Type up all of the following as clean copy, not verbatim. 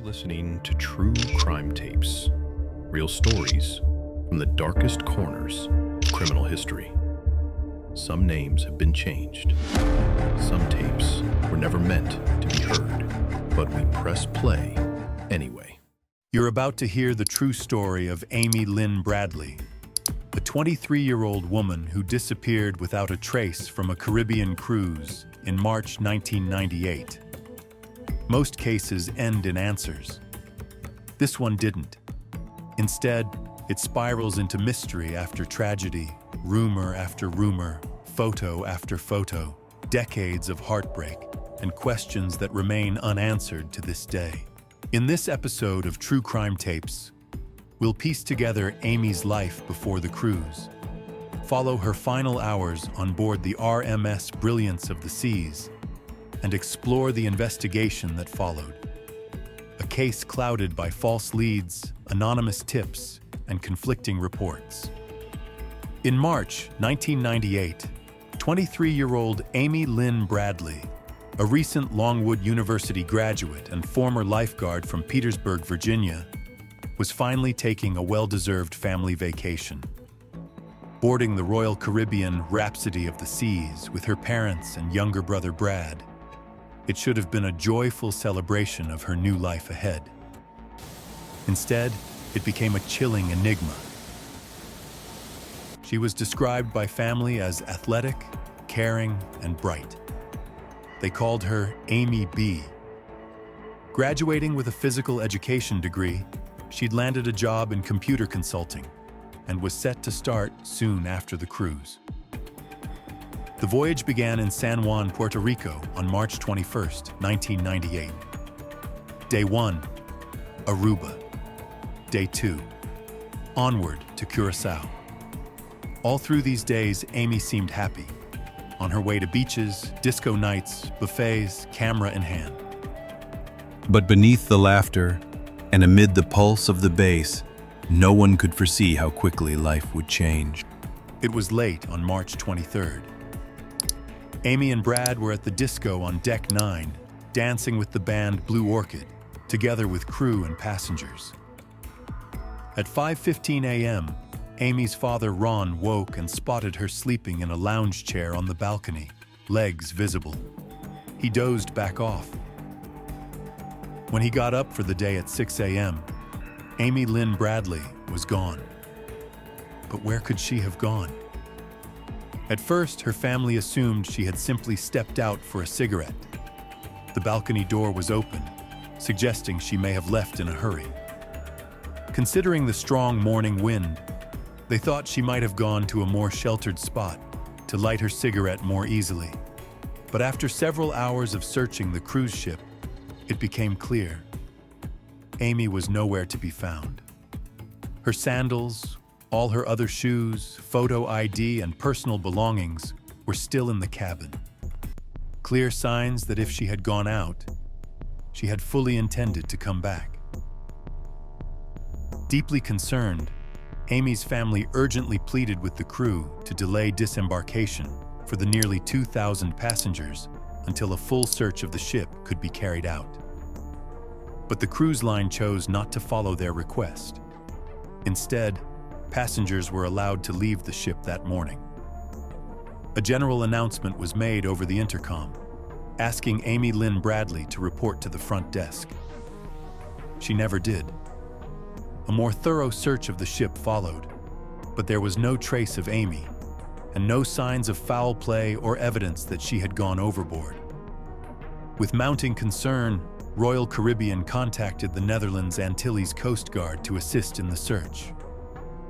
listening to True Crime Tapes, real stories from the darkest corners of criminal history. Some names have been changed. Some tapes were never meant to be heard, but we press play anyway. You're about to hear the true story of Amy Lynn Bradley, a 23-year-old woman who disappeared without a trace from a Caribbean cruise in March 1998. Most cases end in answers. This one didn't. Instead, it spirals into mystery after tragedy, rumor after rumor, photo after photo, decades of heartbreak, and questions that remain unanswered to this day. In this episode of True Crime Tapes, we'll piece together Amy's life before the cruise, follow her final hours on board the RMS Brilliance of the Seas, and explore the investigation that followed. A case clouded by false leads, anonymous tips, and conflicting reports. In March 1998, 23-year-old Amy Lynn Bradley, a recent Longwood University graduate and former lifeguard from Petersburg, Virginia, was finally taking a well-deserved family vacation. Boarding the Royal Caribbean Rhapsody of the Seas with her parents and younger brother Brad, it should have been a joyful celebration of her new life ahead. Instead, it became a chilling enigma. She was described by family as athletic, caring, and bright. They called her Amy B. Graduating with a physical education degree, she'd landed a job in computer consulting and was set to start soon after the cruise. The voyage began in San Juan, Puerto Rico on March 21, 1998. Day 1, Aruba. Day 2, onward to Curacao. All through these days, Amy seemed happy, on her way to beaches, disco nights, buffets, camera in hand. But beneath the laughter and amid the pulse of the bass, no one could foresee how quickly life would change. It was late on March 23rd. Amy and Brad were at the disco on Deck 9, dancing with the band Blue Orchid, together with crew and passengers. At 5:15 a.m., Amy's father Ron woke and spotted her sleeping in a lounge chair on the balcony, legs visible. He dozed back off. When he got up for the day at 6 a.m., Amy Lynn Bradley was gone. But where could she have gone? At first, her family assumed she had simply stepped out for a cigarette. The balcony door was open, suggesting she may have left in a hurry. Considering the strong morning wind, they thought she might have gone to a more sheltered spot to light her cigarette more easily. But after several hours of searching the cruise ship, it became clear. Amy was nowhere to be found. Her sandals, all her other shoes, photo ID, and personal belongings were still in the cabin. Clear signs that if she had gone out, she had fully intended to come back. Deeply concerned, Amy's family urgently pleaded with the crew to delay disembarkation for the nearly 2,000 passengers until a full search of the ship could be carried out. But the cruise line chose not to follow their request. Instead, passengers were allowed to leave the ship that morning. A general announcement was made over the intercom, asking Amy Lynn Bradley to report to the front desk. She never did. A more thorough search of the ship followed, but there was no trace of Amy, and no signs of foul play or evidence that she had gone overboard. With mounting concern, Royal Caribbean contacted the Netherlands Antilles Coast Guard to assist in the search.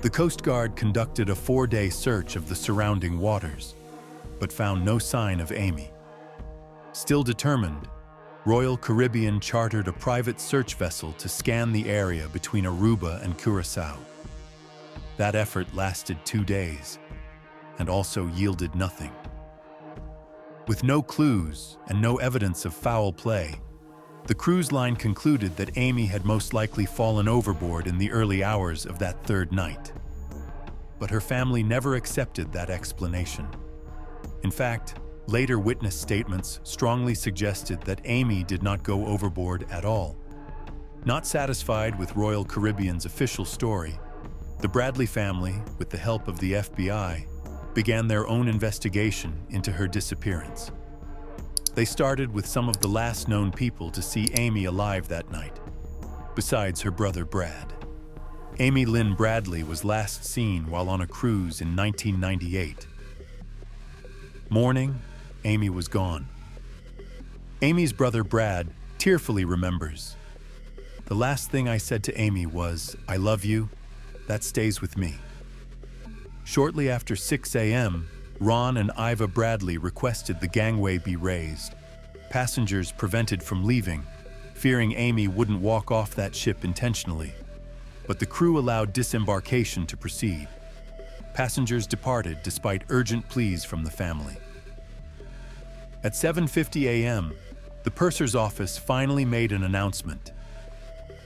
The Coast Guard conducted a 4-day search of the surrounding waters, but found no sign of Amy. Still determined, Royal Caribbean chartered a private search vessel to scan the area between Aruba and Curacao. That effort lasted 2 days, and also yielded nothing. With no clues and no evidence of foul play, the cruise line concluded that Amy had most likely fallen overboard in the early hours of that third night. But her family never accepted that explanation. In fact, later witness statements strongly suggested that Amy did not go overboard at all. Not satisfied with Royal Caribbean's official story, the Bradley family, with the help of the FBI, began their own investigation into her disappearance. They started with some of the last known people to see Amy alive that night, besides her brother Brad. Amy Lynn Bradley was last seen while on a cruise in 1998. Morning, Amy was gone. Amy's brother Brad tearfully remembers, "The last thing I said to Amy was, 'I love you.' That stays with me." Shortly after 6 a.m., Ron and Iva Bradley requested the gangway be raised. Passengers prevented from leaving, fearing Amy wouldn't walk off that ship intentionally. But the crew allowed disembarkation to proceed. Passengers departed despite urgent pleas from the family. At 7:50 a.m., the purser's office finally made an announcement.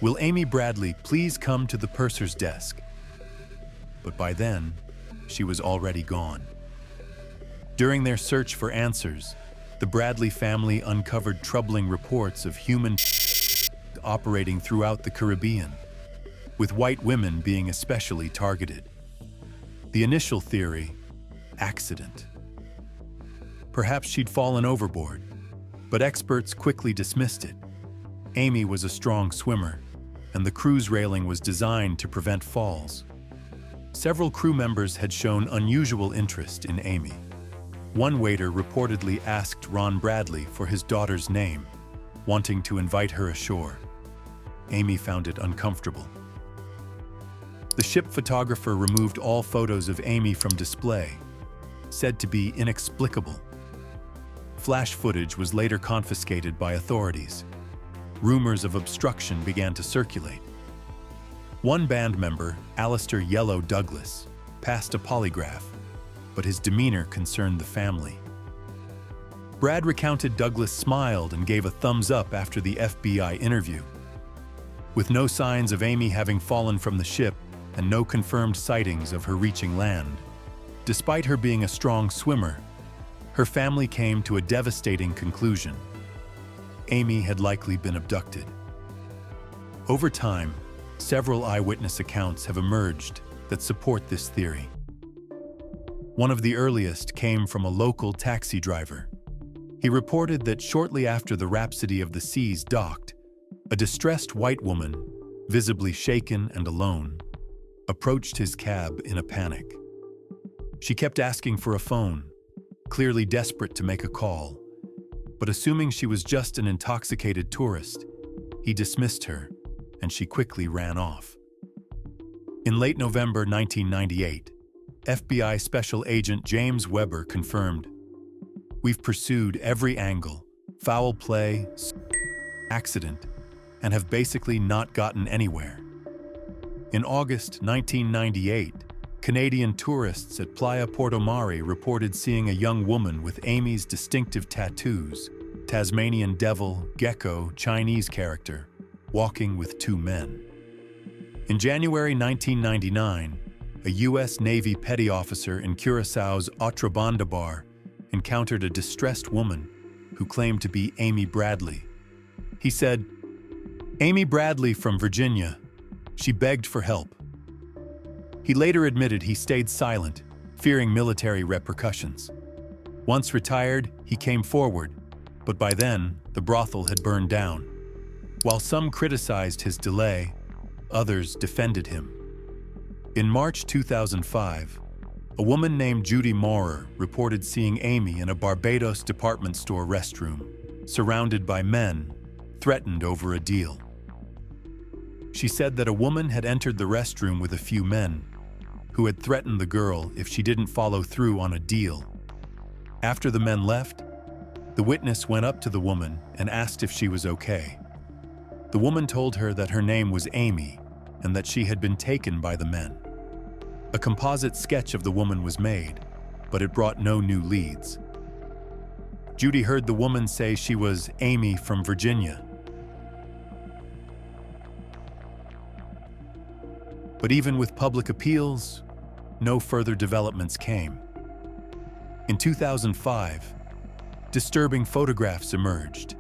"Will Amy Bradley please come to the purser's desk?" But by then, she was already gone. During their search for answers, the Bradley family uncovered troubling reports of human operating throughout the Caribbean, with white women being especially targeted. The initial theory: accident. Perhaps she'd fallen overboard, but experts quickly dismissed it. Amy was a strong swimmer, and the cruise railing was designed to prevent falls. Several crew members had shown unusual interest in Amy. One waiter reportedly asked Ron Bradley for his daughter's name, wanting to invite her ashore. Amy found it uncomfortable. The ship photographer removed all photos of Amy from display, said to be inexplicable. Flash footage was later confiscated by authorities. Rumors of obstruction began to circulate. One band member, Alistair "Yellow" Douglas, passed a polygraph, but his demeanor concerned the family. Brad recounted Douglas smiled and gave a thumbs up after the FBI interview. With no signs of Amy having fallen from the ship and no confirmed sightings of her reaching land, despite her being a strong swimmer, her family came to a devastating conclusion. Amy had likely been abducted. Over time, several eyewitness accounts have emerged that support this theory. One of the earliest came from a local taxi driver. He reported that shortly after the Rhapsody of the Seas docked, a distressed white woman, visibly shaken and alone, approached his cab in a panic. She kept asking for a phone, clearly desperate to make a call, but assuming she was just an intoxicated tourist, he dismissed her, and she quickly ran off. In late November 1998, FBI Special Agent James Weber confirmed, "We've pursued every angle, foul play, accident, and have basically not gotten anywhere." In August 1998, Canadian tourists at Playa Portomare reported seeing a young woman with Amy's distinctive tattoos, Tasmanian devil, gecko, Chinese character, walking with two men. In January 1999, a U.S. Navy petty officer in Curaçao's out.Banda bar encountered a distressed woman who claimed to be Amy Bradley. He said, "Amy Bradley from Virginia. She begged for help." He later admitted he stayed silent, fearing military repercussions. Once retired, he came forward, but by then, the brothel had burned down. While some criticized his delay, others defended him. In March 2005, a woman named Judy Maurer reported seeing Amy in a Barbados department store restroom, surrounded by men, threatened over a deal. She said that a woman had entered the restroom with a few men, who had threatened the girl if she didn't follow through on a deal. After the men left, the witness went up to the woman and asked if she was okay. The woman told her that her name was Amy and that she had been taken by the men. A composite sketch of the woman was made, but it brought no new leads. Judy heard the woman say she was Amy from Virginia. But even with public appeals, no further developments came. In 2005, disturbing photographs emerged.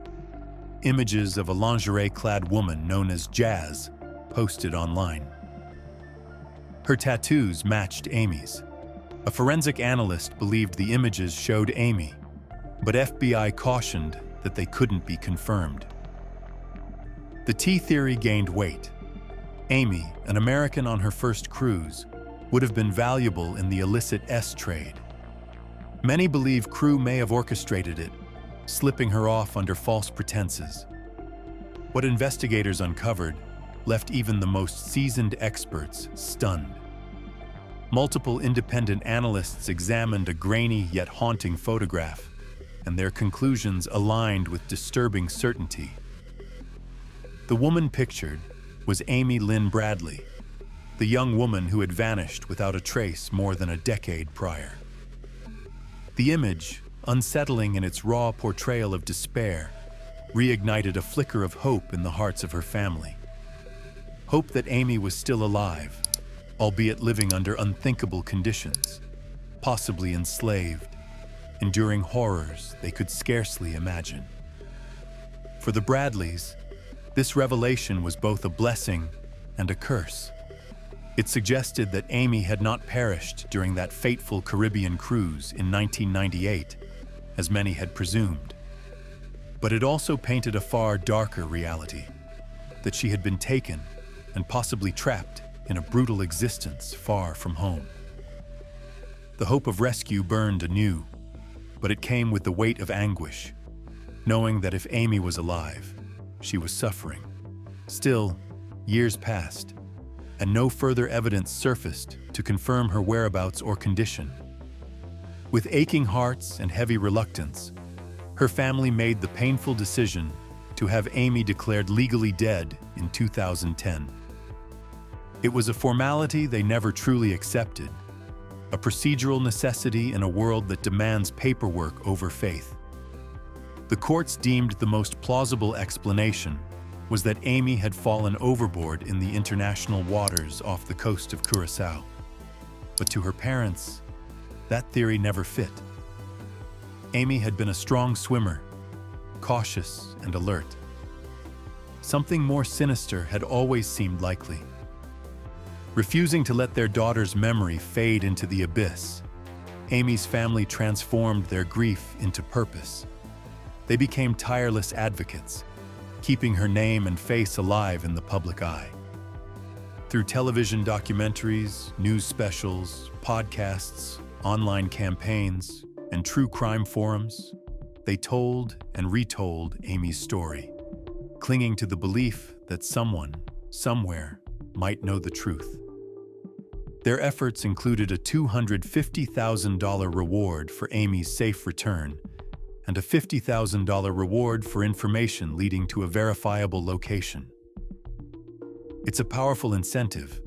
images of a lingerie-clad woman known as Jazz posted online. Her tattoos matched Amy's. A forensic analyst believed the images showed Amy, but FBI cautioned that they couldn't be confirmed. The T theory gained weight. Amy, an American on her first cruise, would have been valuable in the illicit S trade. Many believe crew may have orchestrated it, slipping her off under false pretenses. What investigators uncovered left even the most seasoned experts stunned. Multiple independent analysts examined a grainy yet haunting photograph, and their conclusions aligned with disturbing certainty. The woman pictured was Amy Lynn Bradley, the young woman who had vanished without a trace more than a decade prior. The image, unsettling in its raw portrayal of despair, reignited a flicker of hope in the hearts of her family. Hope that Amy was still alive, albeit living under unthinkable conditions, possibly enslaved, enduring horrors they could scarcely imagine. For the Bradleys, this revelation was both a blessing and a curse. It suggested that Amy had not perished during that fateful Caribbean cruise in 1998, as many had presumed. But it also painted a far darker reality, that she had been taken and possibly trapped in a brutal existence far from home. The hope of rescue burned anew, but it came with the weight of anguish, knowing that if Amy was alive, she was suffering. Still, years passed, and no further evidence surfaced to confirm her whereabouts or condition. With aching hearts and heavy reluctance, her family made the painful decision to have Amy declared legally dead in 2010. It was a formality they never truly accepted, a procedural necessity in a world that demands paperwork over faith. The courts deemed the most plausible explanation was that Amy had fallen overboard in the international waters off the coast of Curaçao. But to her parents, that theory never fit. Amy had been a strong swimmer, cautious and alert. Something more sinister had always seemed likely. Refusing to let their daughter's memory fade into the abyss, Amy's family transformed their grief into purpose. They became tireless advocates, keeping her name and face alive in the public eye. Through television documentaries, news specials, podcasts, online campaigns, and true crime forums, they told and retold Amy's story, clinging to the belief that someone, somewhere, might know the truth. Their efforts included a $250,000 reward for Amy's safe return and a $50,000 reward for information leading to a verifiable location. It's a powerful incentive,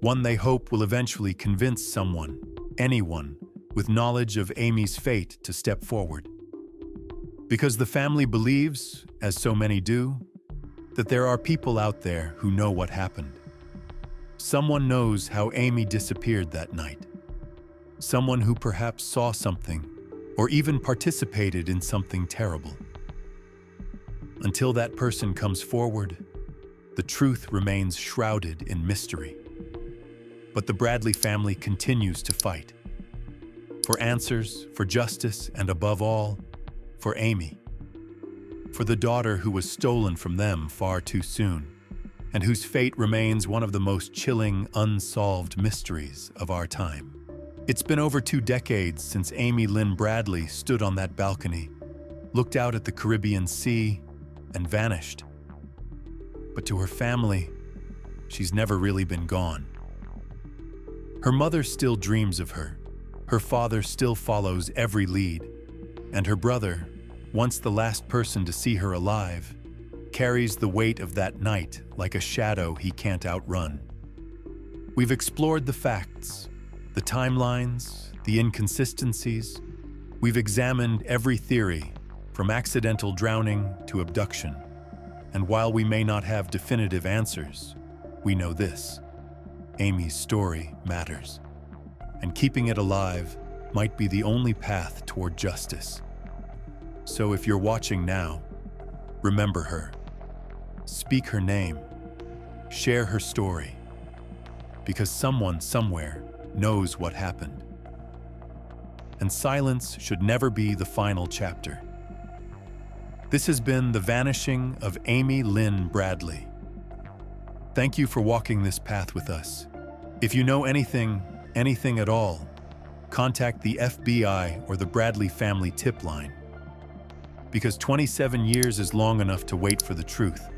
one they hope will eventually convince someone, anyone, with knowledge of Amy's fate to step forward. Because the family believes, as so many do, that there are people out there who know what happened. Someone knows how Amy disappeared that night. Someone who perhaps saw something or even participated in something terrible. Until that person comes forward, the truth remains shrouded in mystery. But the Bradley family continues to fight. For answers, for justice, and above all, for Amy. For the daughter who was stolen from them far too soon, and whose fate remains one of the most chilling, unsolved mysteries of our time. It's been over 2 decades since Amy Lynn Bradley stood on that balcony, looked out at the Caribbean Sea, and vanished. But to her family, she's never really been gone. Her mother still dreams of her, her father still follows every lead, and her brother, once the last person to see her alive, carries the weight of that night like a shadow he can't outrun. We've explored the facts, the timelines, the inconsistencies. We've examined every theory, from accidental drowning to abduction. And while we may not have definitive answers, we know this: Amy's story matters. And keeping it alive might be the only path toward justice. So if you're watching now, Remember her. Speak her name. Share her story. Because someone somewhere knows what happened. And silence should never be the final chapter. This has been The Vanishing of Amy Lynn Bradley. Thank you for walking this path with us. If you know anything at all, contact the FBI or the Bradley family tip line. Because 27 years is long enough to wait for the truth.